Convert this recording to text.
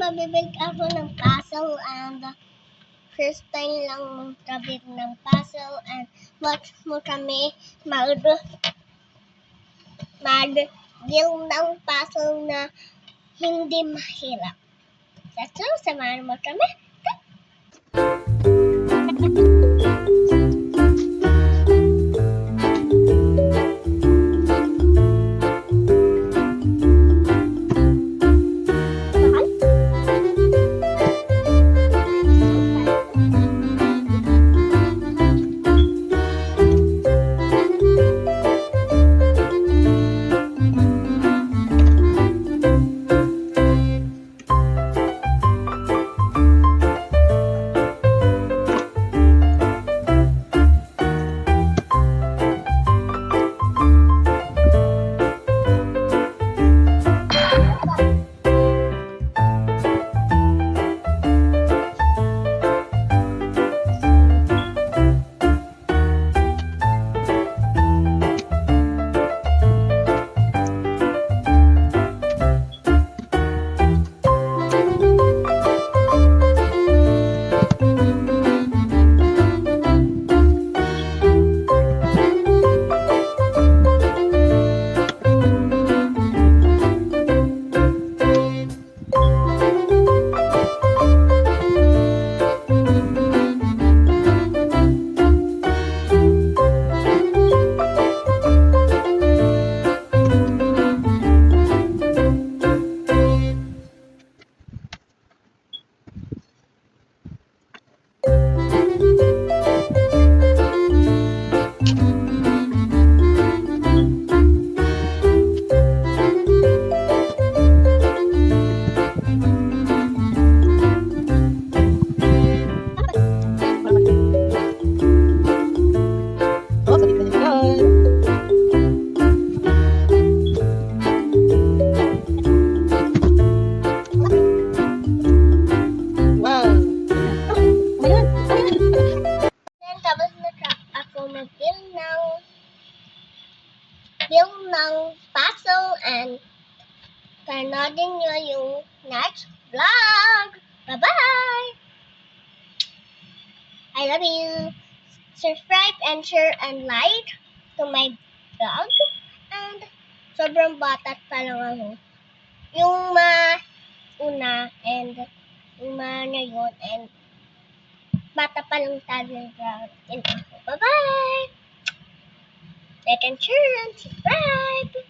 mabibig ako ng puzzle and first time lang magkabit ng puzzle and watch mo kami mag-deal ng puzzle na hindi mahirap. So, samahan mo kami. Tapos ako mag-build ng puzzle and panoodin nyo yung next vlog. Bye-bye! I love you! Subscribe and share and like to my vlog. And sobrang bata pa lang ako. Yung una and yung na yun and bata pa lang tayo vlog. Bye-bye! Like and share and subscribe!